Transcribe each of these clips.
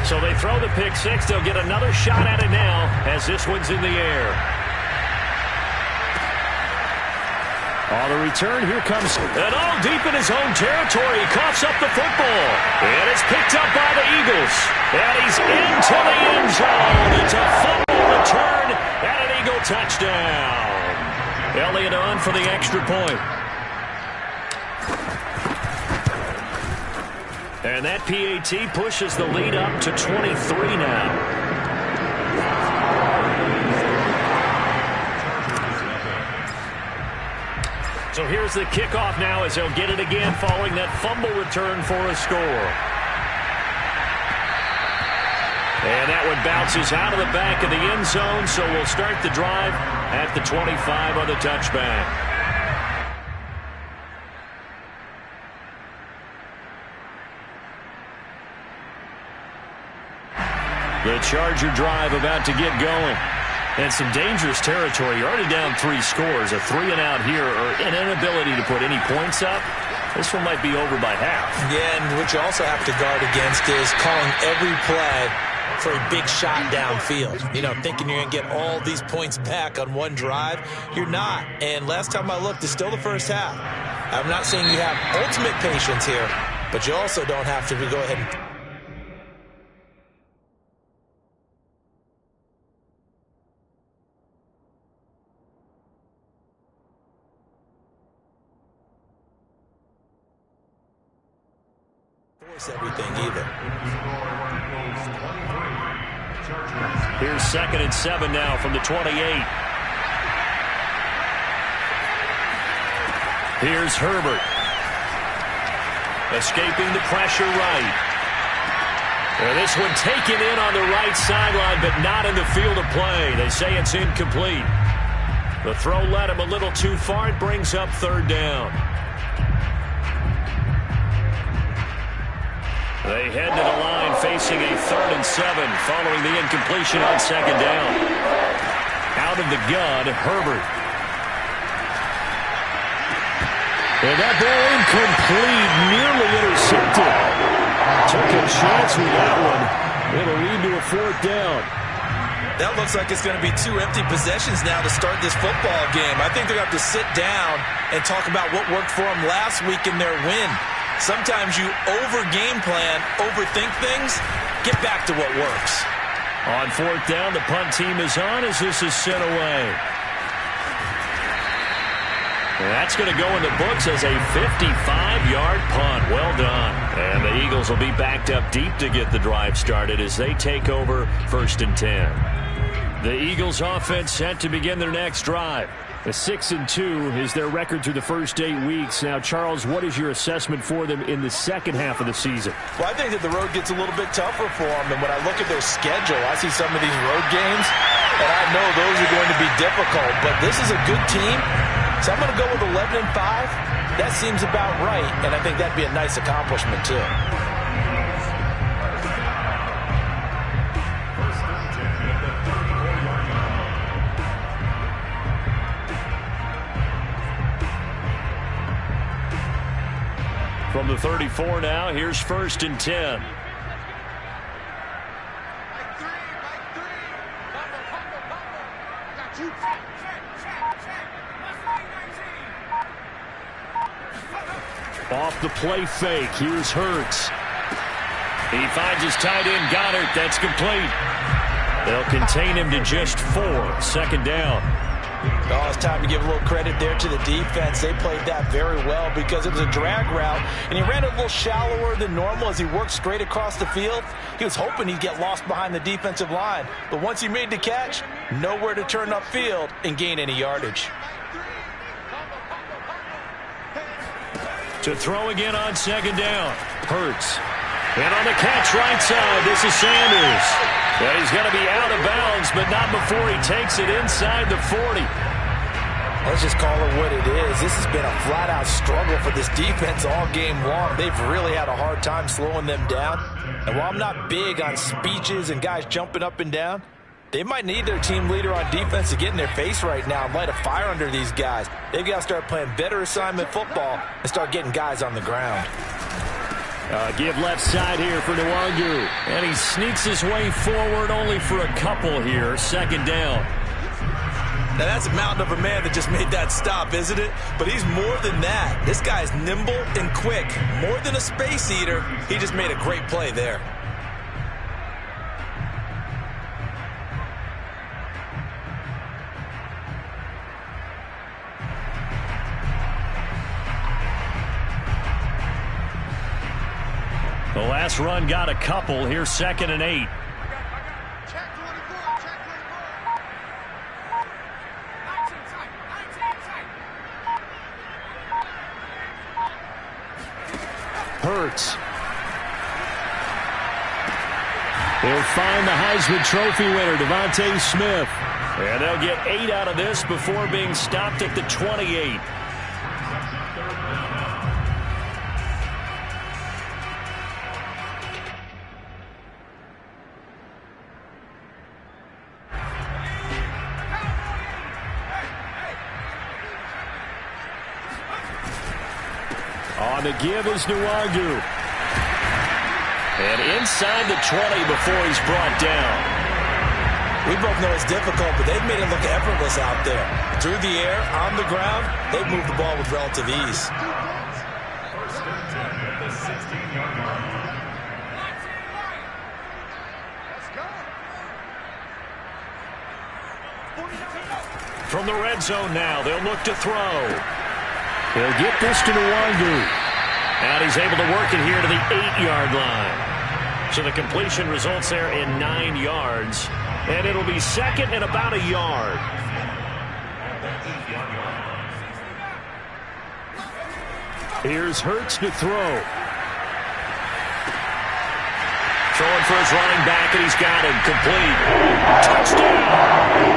So they throw the pick six. They'll get another shot at it now as this one's in the air. On the return, here comes, and all deep in his own territory. He coughs up the football. And it's picked up by the Eagles. And he's into the end zone. It's a fumble return and an Eagle touchdown. Elliott on for the extra point. And that PAT pushes the lead up to 23 now. So here's the kickoff now as they'll get it again following that fumble return for a score. And that one bounces out of the back of the end zone, so we'll start the drive at the 25 on the touchback. The Charger drive about to get going. And some dangerous territory. You're already down 3 scores. A 3-and-out here, or an inability to put any points up. This one might be over by half. Yeah, and what you also have to guard against is calling every play for a big shot downfield. You know, thinking you're going to get all these points back on one drive. You're not. And last time I looked, it's still the first half. I'm not saying you have ultimate patience here, but you also don't have to go ahead and everything either. Here's 2nd and 7 now from the 28. Here's Herbert. Escaping the pressure right. And this one taken in on the right sideline, but not in the field of play. They say it's incomplete. The throw led him a little too far. It brings up 3rd down. They head to the line facing a 3rd and 7 following the incompletion on 2nd down. Out of the gun, Herbert. And that ball incomplete, nearly intercepted. Took a chance with that one. It'll lead to a 4th down. That looks like it's going to be 2 empty possessions now to start this football game. I think they're going to have to sit down and talk about what worked for them last week in their win. Sometimes you over-game plan, overthink things, get back to what works. On 4th down, the punt team is on as this is sent away. And that's going to go in the books as a 55-yard punt. Well done. And the Eagles will be backed up deep to get the drive started as they take over 1st and 10. The Eagles offense set to begin their next drive. A 6-2 is their record through the first 8 weeks. Now, Charles, what is your assessment for them in the second half of the season? Well, I think that the road gets a little bit tougher for them. And when I look at their schedule, I see some of these road games, and I know those are going to be difficult. But this is a good team, so I'm going to go with 11-5. That seems about right, and I think that'd be a nice accomplishment, too. From the 34 now, here's 1st and 10. Off the play fake, here's Hurts. He finds his tight end Goddard. That's complete. They'll contain him to just 4. 2nd down. Oh, it's time to give a little credit there to the defense. They played that very well because it was a drag route, and he ran it a little shallower than normal as he worked straight across the field. He was hoping he'd get lost behind the defensive line, but once he made the catch, nowhere to turn upfield and gain any yardage. To throw again on 2nd down. Hurts. And on the catch right side, this is Sanders. Well, he's going to be out of bounds, but not before he takes it inside the 40. Let's just call it what it is. This has been a flat-out struggle for this defense all game long. They've really had a hard time slowing them down. And while I'm not big on speeches and guys jumping up and down, they might need their team leader on defense to get in their face right now and light a fire under these guys. They've got to start playing better assignment football and start getting guys on the ground. Give left side here for Nwangu. And he sneaks his way forward only for a couple here. Second down. Now, that's a mountain of a man that just made that stop, isn't it? But he's more than that. This guy's nimble and quick. More than a space eater. He just made a great play there. The last run got a couple. Here's 2nd and 8. Hurts. He'll find the Heisman Trophy winner, Devontae Smith. And they'll get 8 out of this before being stopped at the 28. On the give is Nwangu. And inside the 20 before he's brought down. We both know it's difficult, but they've made it look effortless out there. Through the air, on the ground, they've moved the ball with relative ease. First and 10 at the 16-yard line. Let's go. From the red zone now, they'll look to throw. They'll get this to Nwangu. And he's able to work it here to the 8-yard line. So the completion results there in 9 yards. And it'll be 2nd and about a yard. Here's Hurts to throw. Throwing for his running back, and he's got him complete. Touchdown!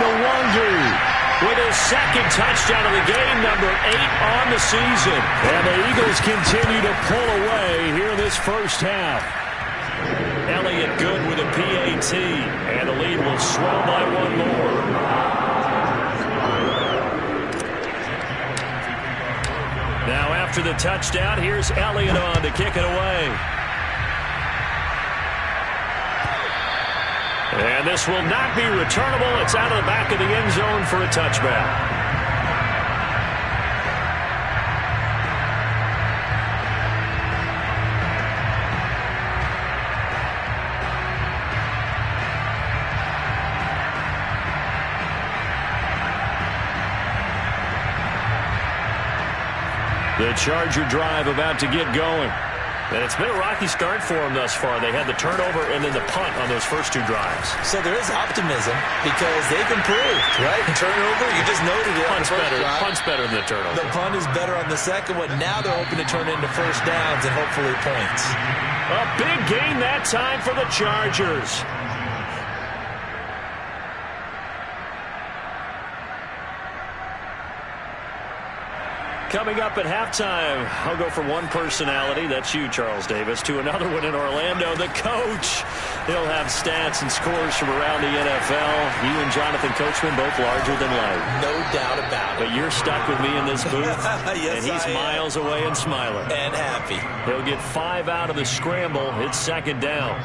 Nwangu with his 2nd touchdown of the game, number 8 on the season. And the Eagles continue to pull away here in this first half. Elliott good with a PAT, and the lead will swell by 1 more. Now after the touchdown, here's Elliott on to kick it away. And this will not be returnable. It's out of the back of the end zone for a touchback. The Charger drive about to get going. And it's been a rocky start for them thus far. They had the turnover and then the punt on those first 2 drives. So there is optimism because they've improved, right? Turnover, you just noted it. Punt's better than the turnover. The punt is better on the second one. Now they're hoping to turn into first downs and hopefully points. A big gain that time for the Chargers. Coming up at halftime, I'll go from one personality, that's you, Charles Davis, to another one in Orlando, the coach. He'll have stats and scores from around the NFL. You and Jonathan Coachman both larger than life. No doubt about it. But you're stuck with me in this booth, yes, and he's miles away and smiling. And happy. He'll get 5 out of the scramble. It's 2nd down.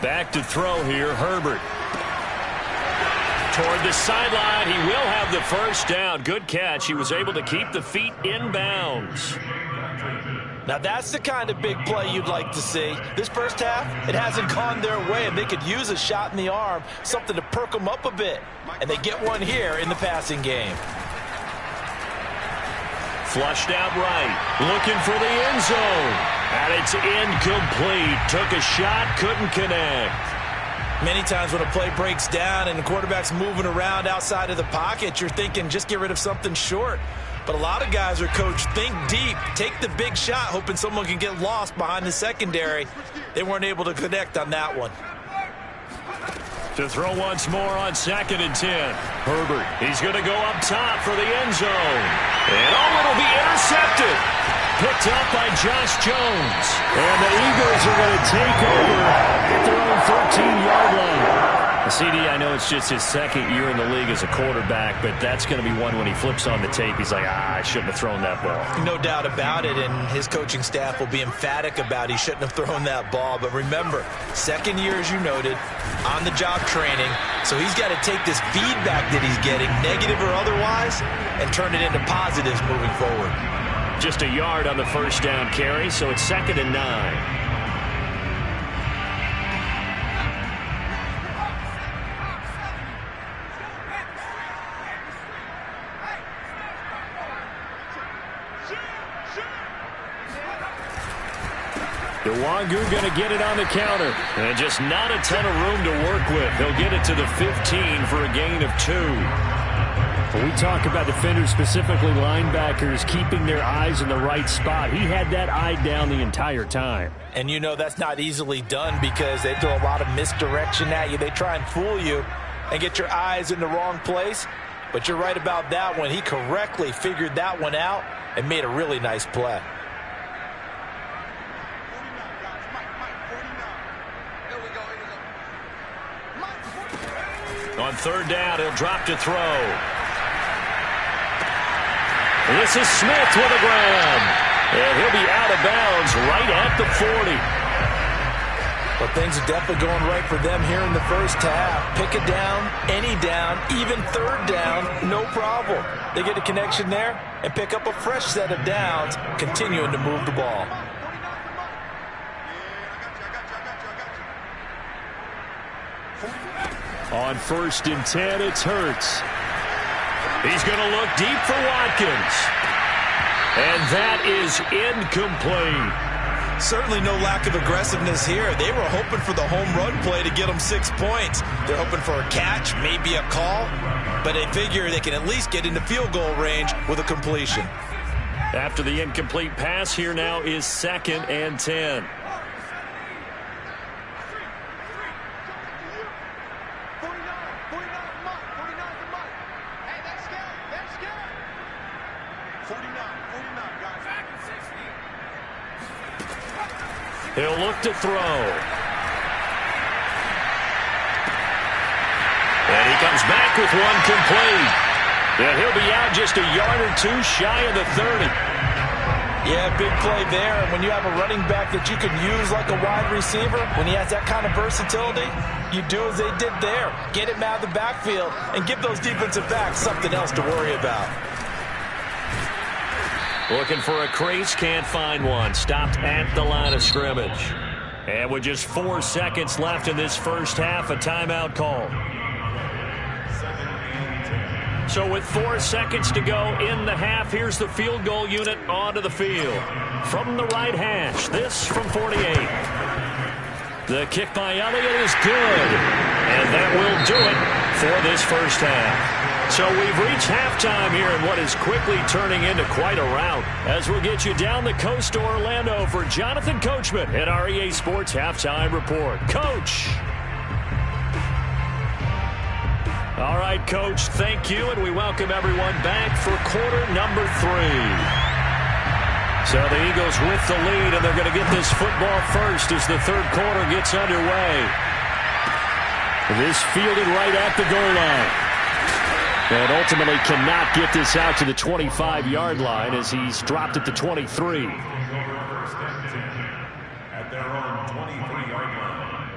Back to throw here, Herbert. Toward the sideline, he will have the first down. Good catch. He was able to keep the feet in bounds. Now that's the kind of big play you'd like to see. This first half, it hasn't gone their way, and they could use a shot in the arm, something to perk them up a bit. And they get one here in the passing game. Flushed out right, looking for the end zone. And it's incomplete. Took a shot, couldn't connect. Many times when a play breaks down and the quarterback's moving around outside of the pocket, you're thinking just get rid of something short. But a lot of guys are coached, think deep, take the big shot, hoping someone can get lost behind the secondary. They weren't able to connect on that one. To throw once more on 2nd and 10. Herbert, he's going to go up top for the end zone. And it'll be intercepted. Picked up by Josh Jones. And the Eagles are going to take over at their own 13-yard line. CD, I know it's just his second year in the league as a quarterback, but that's going to be one when he flips on the tape, he's like, I shouldn't have thrown that ball. No doubt about it, and his coaching staff will be emphatic about he shouldn't have thrown that ball. But remember, second year, as you noted, on-the-job training, so he's got to take this feedback that he's getting, negative or otherwise, and turn it into positives moving forward. Just a yard on the first down carry, so it's 2nd and 9. Wangu going to get it on the counter. And just not a ton of room to work with. He'll get it to the 15 for a gain of 2. When we talk about defenders, specifically linebackers, keeping their eyes in the right spot, he had that eye down the entire time. And you know that's not easily done because they throw a lot of misdirection at you. They try and fool you and get your eyes in the wrong place. But you're right about that one. He correctly figured that one out and made a really nice play. On 3rd down, he'll drop to throw. This is Smith with a grab. And he'll be out of bounds right at the 40. But things are definitely going right for them here in the first half. Pick a down, any down, even 3rd down, no problem. They get a connection there and pick up a fresh set of downs, continuing to move the ball. On 1st and 10, it's Hurts. He's going to look deep for Watkins. And that is incomplete. Certainly no lack of aggressiveness here. They were hoping for the home run play to get them 6 points. They're hoping for a catch, maybe a call, but they figure they can at least get into field goal range with a completion. After the incomplete pass, here now is 2nd and 10. He'll look to throw. And he comes back with one complete. And he'll be out just a yard or 2 shy of the 30. Yeah, big play there. And when you have a running back that you can use like a wide receiver, when he has that kind of versatility, you do as they did there. Get him out of the backfield and give those defensive backs something else to worry about. Looking for a crease, can't find one. Stopped at the line of scrimmage. And with just 4 seconds left in this first half, a timeout call. So with 4 seconds to go in the half, here's the field goal unit onto the field. From the right hash, this from 48. The kick by Elliott is good. And that will do it for this first half. So we've reached halftime here in what is quickly turning into quite a rout, as we'll get you down the coast to Orlando for Jonathan Coachman at our EA Sports Halftime Report. Coach. All right, Coach, thank you, and we welcome everyone back for quarter number 3. So the Eagles with the lead, and they're going to get this football first as the 3rd quarter gets underway. This fielded right at the goal line. And ultimately cannot get this out to the 25-yard line as he's dropped it to 23. At their own 23-yard line.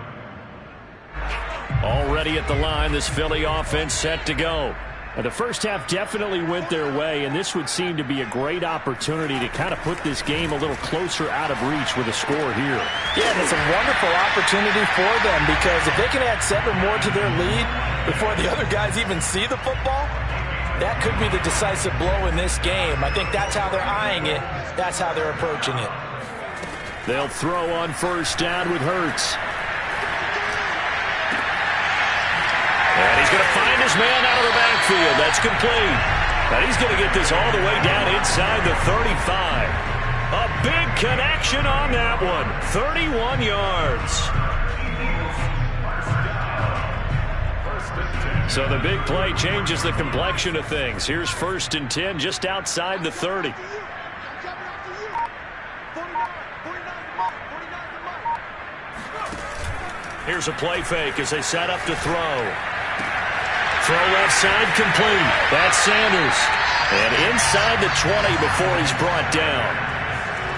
Already at the line, this Philly offense set to go. And the first half definitely went their way, and this would seem to be a great opportunity to kind of put this game a little closer out of reach with a score here. Yeah, that's a wonderful opportunity for them because if they can add 7 more to their lead before the other guys even see the football, that could be the decisive blow in this game. I think that's how they're eyeing it. That's how they're approaching it. They'll throw on 1st down with Hurts. And he's going to find his man out of the backfield. That's complete. And he's going to get this all the way down inside the 35. A big connection on that one. 31 yards. So the big play changes the complexion of things. Here's 1st and 10 just outside the 30. Here's a play fake as they set up to throw. Throw left side complete. That's Sanders. And inside the 20 before he's brought down.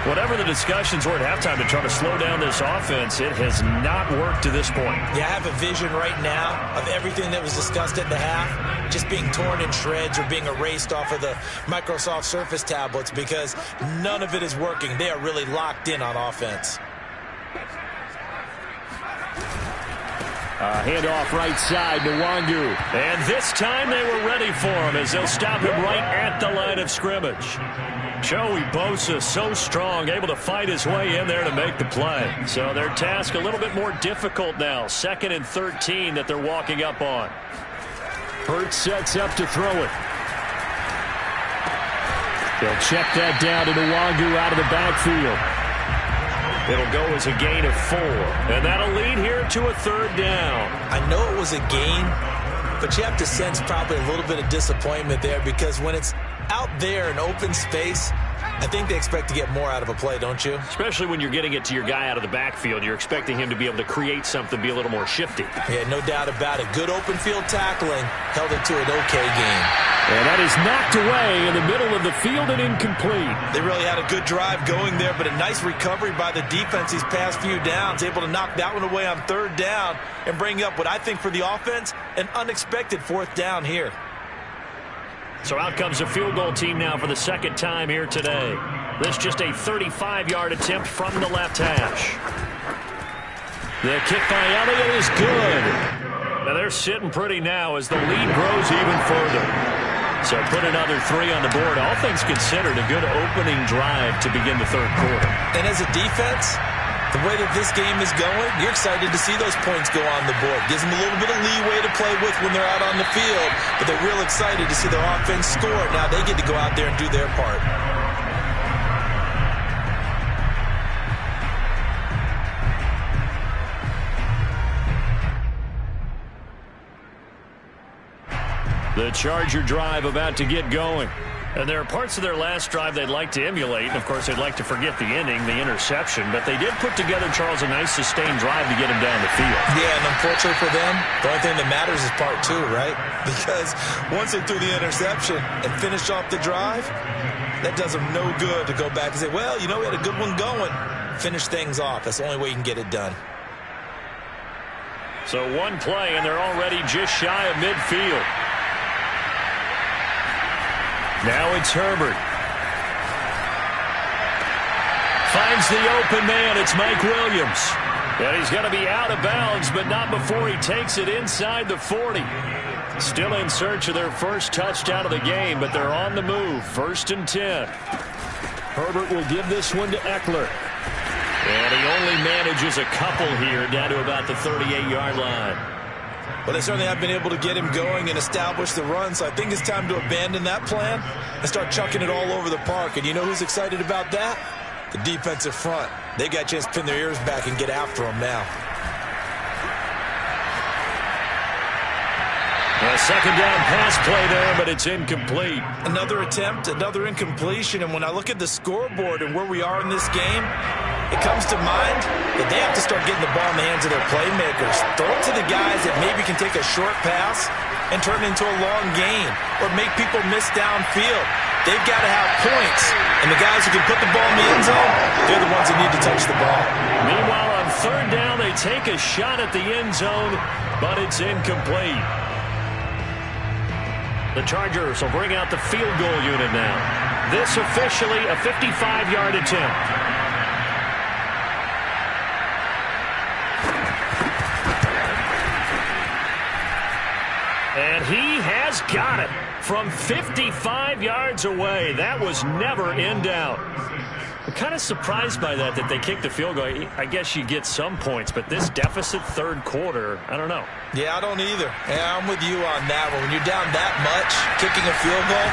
Whatever the discussions were at halftime to try to slow down this offense, it has not worked to this point. Yeah, I have a vision right now of everything that was discussed at the half just being torn in shreds or being erased off of the Microsoft Surface tablets because none of it is working. They are really locked in on offense. Handoff right side to Wangu. And this time they were ready for him as they'll stop him right at the line of scrimmage. Joey Bosa so strong, able to fight his way in there to make the play. So their task a little bit more difficult now. 2nd and 13 that they're walking up on. Hurts sets up to throw it. They'll check that down to Wangu out of the backfield. It'll go as a gain of 4. And that'll lead here to a 3rd down. I know it was a gain, but you have to sense probably a little bit of disappointment there because when it's out there in open space, I think they expect to get more out of a play, don't you? Especially when you're getting it to your guy out of the backfield. You're expecting him to be able to create something, be a little more shifty. Yeah, no doubt about it. Good open field tackling held it to an okay game. And that is knocked away in the middle of the field and incomplete. They really had a good drive going there, but a nice recovery by the defense these past few downs. Able to knock that one away on 3rd down and bring up what I think for the offense, an unexpected 4th down here. So out comes a field goal team now for the 2nd time here today. This just a 35-yard attempt from the left hash. The kick by Elliott is good. Now they're sitting pretty now as the lead grows even further. So put another 3 on the board. All things considered, a good opening drive to begin the 3rd quarter. And as a defense, the way that this game is going, you're excited to see those points go on the board. Gives them a little bit of leeway to play with when they're out on the field, but they're real excited to see their offense score. Now they get to go out there and do their part. The Charger drive about to get going. And there are parts of their last drive they'd like to emulate. And, of course, they'd like to forget the ending, the interception. But they did put together, Charles, a nice sustained drive to get him down the field. Yeah, and unfortunately for them, the only thing that matters is part 2, right? Because once they threw the interception and finished off the drive, that does them no good to go back and say, well, you know, we had a good one going. Finish things off. That's the only way you can get it done. So one play, and they're already just shy of midfield. Now it's Herbert. Finds the open man. It's Mike Williams. And he's going to be out of bounds, but not before he takes it inside the 40. Still in search of their first touchdown of the game, but they're on the move. 1st and 10. Herbert will give this one to Eckler. And he only manages a couple here down to about the 38-yard line. Well, they certainly have been able to get him going and establish the run, so I think it's time to abandon that plan and start chucking it all over the park. And you know who's excited about that? The defensive front. They got a chance to pin their ears back and get after him now. A 2nd down pass play there, but it's incomplete. Another attempt, another incompletion, and when I look at the scoreboard and where we are in this game, it comes to mind that they have to start getting the ball in the hands of their playmakers. Throw it to the guys that maybe can take a short pass and turn it into a long gain or make people miss downfield. They've got to have points, and the guys who can put the ball in the end zone, they're the ones that need to touch the ball. Meanwhile, on 3rd down, they take a shot at the end zone, but it's incomplete. The Chargers will bring out the field goal unit now. This officially a 55-yard attempt. And he has got it from 55 yards away. That was never in doubt. I'm kind of surprised by that they kicked the field goal. I guess you get some points, but this deficit 3rd quarter, I don't know. Yeah, I don't either. Yeah, I'm with you on that one. When you're down that much, kicking a field goal,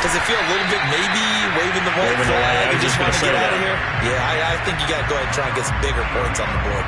does it feel a little bit maybe waving the white flag and just want to get out of here? Yeah, I think you got to go ahead and try and get some bigger points on the board.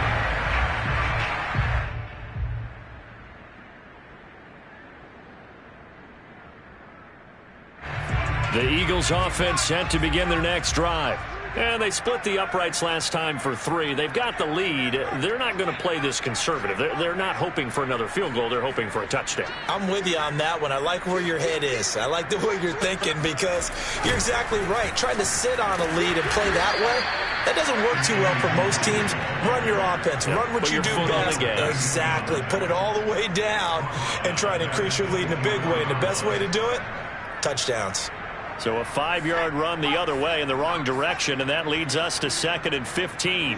The Eagles offense set to begin their next drive. And they split the uprights last time for 3. They've got the lead. They're not going to play this conservative. They're not hoping for another field goal. They're hoping for a touchdown. I'm with you on that one. I like where your head is. I like the way you're thinking because you're exactly right. Trying to sit on a lead and play that way, that doesn't work too well for most teams. Run your offense. Yep. Run what you do best. Exactly. Put it all the way down and try and increase your lead in a big way. And the best way to do it, touchdowns. So a 5-yard run the other way in the wrong direction, and that leads us to 2nd and 15.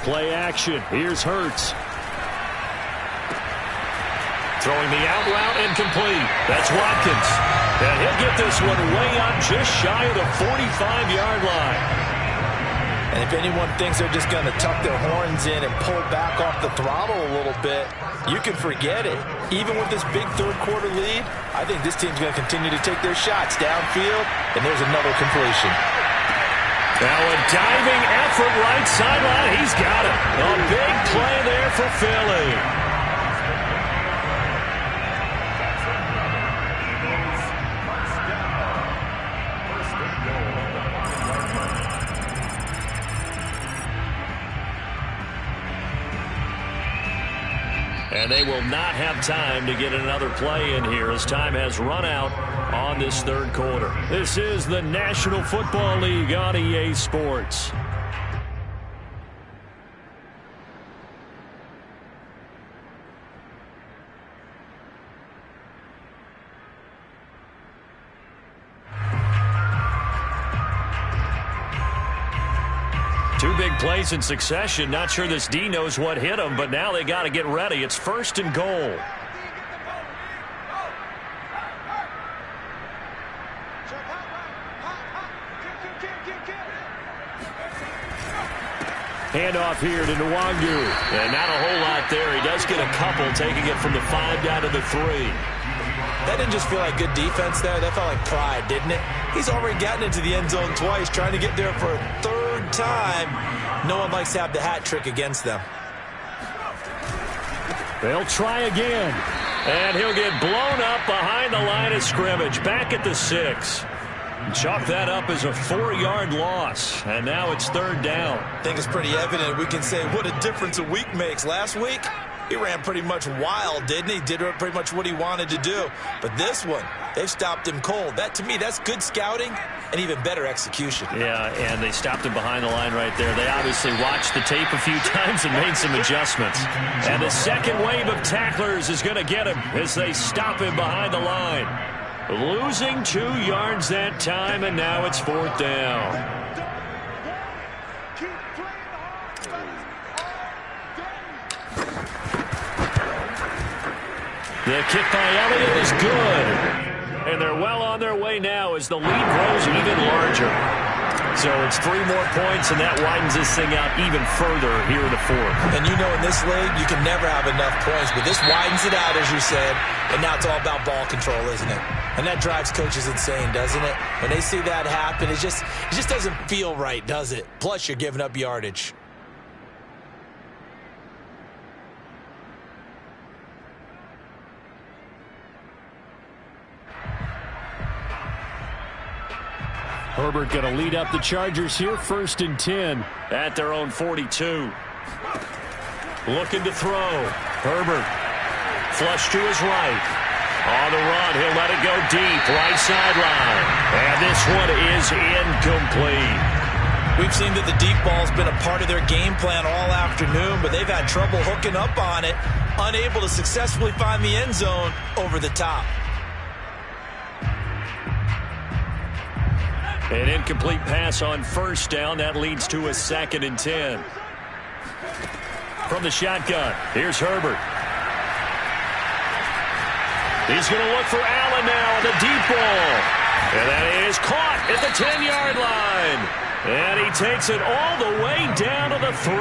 Play action. Here's Hurts. Throwing the out route incomplete. That's Watkins. And he'll get this one way up just shy of the 45-yard line. And if anyone thinks they're just going to tuck their horns in and pull back off the throttle a little bit, you can forget it. Even with this big third-quarter lead, I think this team's going to continue to take their shots downfield, and there's another completion. Now a diving effort right sideline. He's got it. A big play there for Philly. And they will not have time to get another play in here as time has run out on this third quarter. This is the National Football League on EA Sports. Two big plays in succession. Not sure this D knows what hit him, but now they got to get ready. It's 1st and goal. Handoff here to Nwangu. And not a whole lot there. He does get a couple, taking it from the 5 down to the 3. That didn't just feel like good defense there. That felt like pride, didn't it? He's already gotten into the end zone twice, trying to get there for a 3rd time. No one likes to have the hat trick against them. They'll try again. And he'll get blown up behind the line of scrimmage. Back at the 6. Chalk that up as a 4-yard loss. And now it's 3rd down. I think it's pretty evident. We can say what a difference a week makes. Last week, he ran pretty much wild, didn't he? Did pretty much what he wanted to do. But this one, they've stopped him cold. That, to me, that's good scouting and even better execution. Yeah, and they stopped him behind the line right there. They obviously watched the tape a few times and made some adjustments. And the second wave of tacklers is going to get him as they stop him behind the line. Losing 2 yards that time, and now it's 4th down. The kick by Elliott is good. And they're well on their way now as the lead grows even larger. So it's 3 more points, and that widens this thing out even further here in the 4th. And you know in this league, you can never have enough points, but this widens it out, as you said, and now it's all about ball control, isn't it? And that drives coaches insane, doesn't it? When they see that happen, it just doesn't feel right, does it? Plus, you're giving up yardage. Herbert going to lead up the Chargers here, 1st and 10 at their own 42. Looking to throw. Herbert flush to his right. On the run, he'll let it go deep, right sideline. And this one is incomplete. We've seen that the deep ball's been a part of their game plan all afternoon, but they've had trouble hooking up on it, unable to successfully find the end zone over the top. An incomplete pass on 1st down. That leads to a 2nd and 10. From the shotgun, here's Herbert. He's going to look for Allen now on the deep ball. And that is caught at the 10-yard line. And he takes it all the way down to the 3.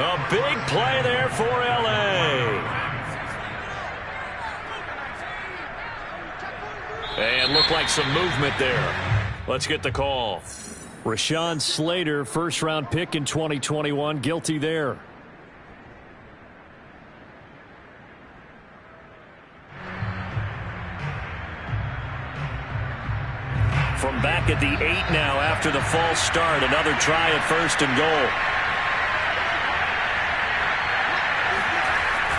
A big play there for L.A. And looked like some movement there. Let's get the call. Rashawn Slater, 1st-round pick in 2021, guilty there. From back at the 8 now after the false start. Another try at 1st and goal.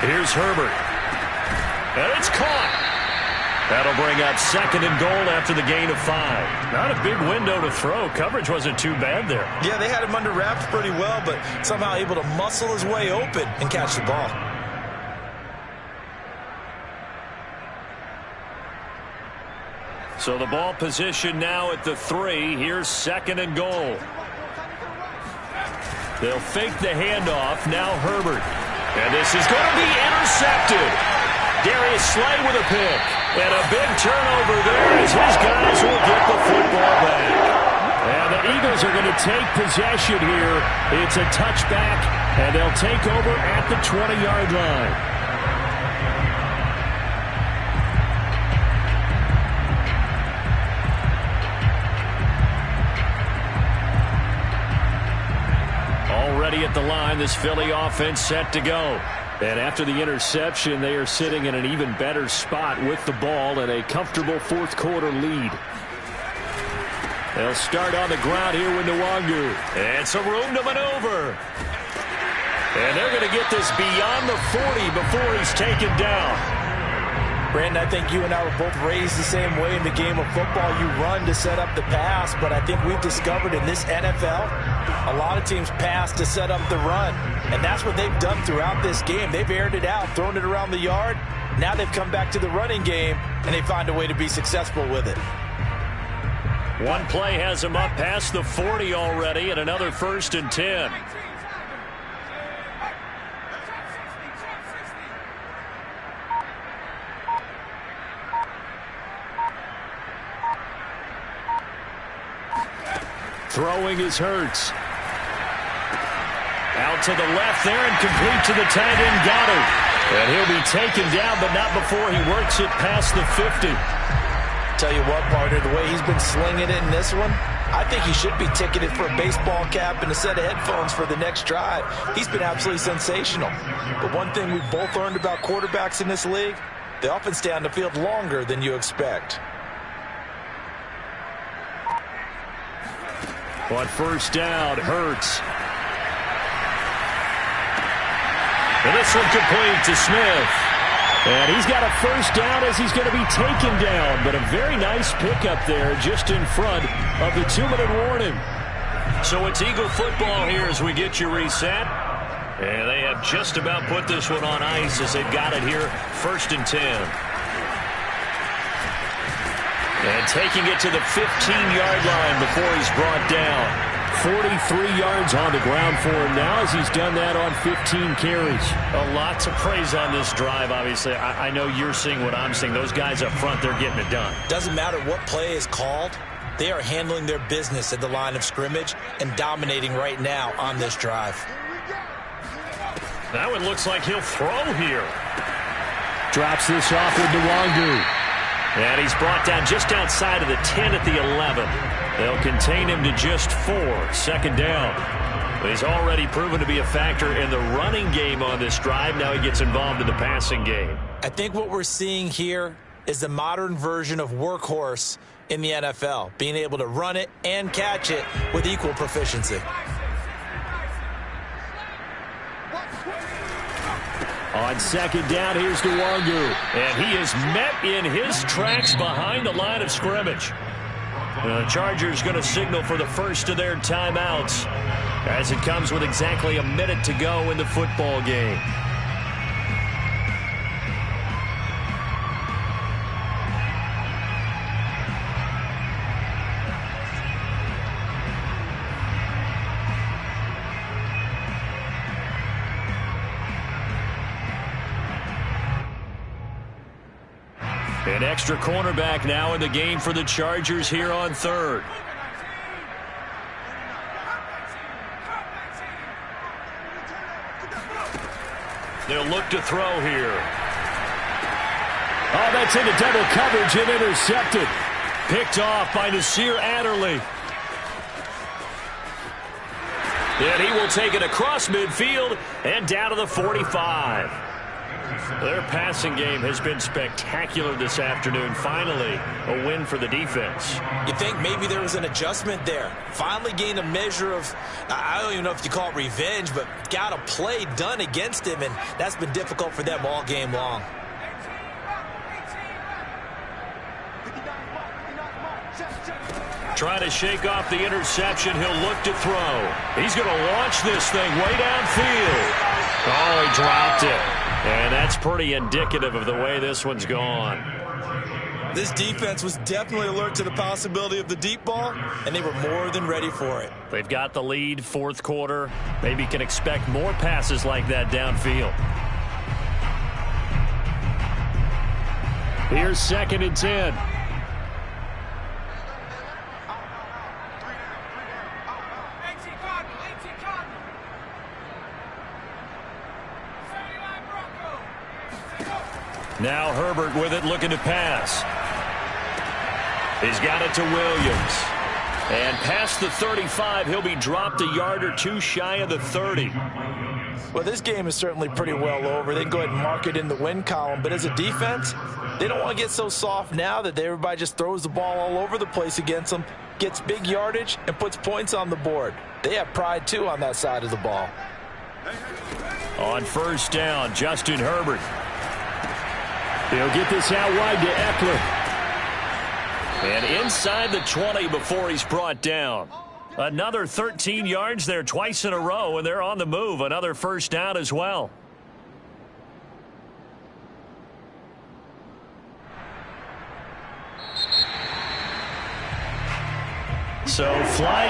Here's Herbert. And it's caught. That'll bring up 2nd and goal after the gain of 5. Not a big window to throw. Coverage wasn't too bad there. Yeah, they had him under wraps pretty well, but somehow able to muscle his way open and catch the ball. So the ball position now at the 3. Here's 2nd and goal. They'll fake the handoff. Now Herbert. And this is going to be intercepted. Darius Slay with a pick. And a big turnover there as his guys will get the football back. And the Eagles are going to take possession here. It's a touchback, and they'll take over at the 20-yard line. Already at the line, this Philly offense set to go. And after the interception, they are sitting in an even better spot with the ball and a comfortable fourth-quarter lead. They'll start on the ground here with Nwangu. And some room to maneuver. And they're going to get this beyond the 40 before he's taken down. Brandon, I think you and I were both raised the same way in the game of football. You run to set up the pass, but I think we've discovered in this NFL, a lot of teams pass to set up the run. And that's what they've done throughout this game. They've aired it out, thrown it around the yard. Now they've come back to the running game, and they find a way to be successful with it. One play has him up past the 40 already, and another 1st and 10. Throwing is Hurts. Out to the left there and complete to the tight end Goddard. And he'll be taken down, but not before he works it past the 50. Tell you what, partner, the way he's been slinging it in this one, I think he should be ticketed for a baseball cap and a set of headphones for the next drive. He's been absolutely sensational. But one thing we've both learned about quarterbacks in this league, they often stay on the field longer than you expect. On 1st down, Hurts. And this one complete to Smith. And he's got a 1st down as he's going to be taken down. But a very nice pickup there just in front of the 2-minute warning. So it's Eagle football here as we get you reset. And they have just about put this one on ice as they've got it here, 1st and 10. And taking it to the 15-yard line before he's brought down. 43 yards on the ground for him now as he's done that on 15 carries. A lot to praise on this drive, obviously. I know you're seeing what I'm seeing. Those guys up front, they're getting it done. Doesn't matter what play is called. They are handling their business at the line of scrimmage and dominating right now on this drive. That one looks like he'll throw here. Drops this off with Nwangu. And he's brought down just outside of the 10 at the 11. They'll contain him to just 4. 2nd down. He's already proven to be a factor in the running game on this drive. Now he gets involved in the passing game. I think what we're seeing here is the modern version of workhorse in the NFL, being able to run it and catch it with equal proficiency. On 2nd down, here's Nwangu. And he is met in his tracks behind the line of scrimmage. The Chargers going to signal for the first of their timeouts as it comes with exactly a minute to go in the football game. An extra cornerback now in the game for the Chargers here on 3rd. They'll look to throw here. Oh, that's into double coverage and intercepted. Picked off by Nasir Adderley. And he will take it across midfield and down to the 45. Their passing game has been spectacular this afternoon. Finally, a win for the defense. You think maybe there was an adjustment there. Finally gained a measure of, I don't even know if you call it revenge, but got a play done against him, and that's been difficult for them all game long. Trying to shake off the interception. He'll look to throw. He's going to launch this thing way downfield. Oh, he dropped it. And that's pretty indicative of the way this one's gone. This defense was definitely alert to the possibility of the deep ball, and they were more than ready for it. They've got the lead, fourth quarter. Maybe can expect more passes like that downfield. Here's 2nd and 10. Now Herbert with it, looking to pass. He's got it to Williams. And past the 35, he'll be dropped a yard or two shy of the 30. Well, this game is certainly pretty well over. They can go ahead and mark it in the win column. But as a defense, they don't want to get so soft now that everybody just throws the ball all over the place against them, gets big yardage, and puts points on the board. They have pride, too, on that side of the ball. On first down, Justin Herbert. He'll get this out wide to Eckler. And inside the 20 before he's brought down. Another 13 yards there twice in a row, and they're on the move. Another first down as well. So flying.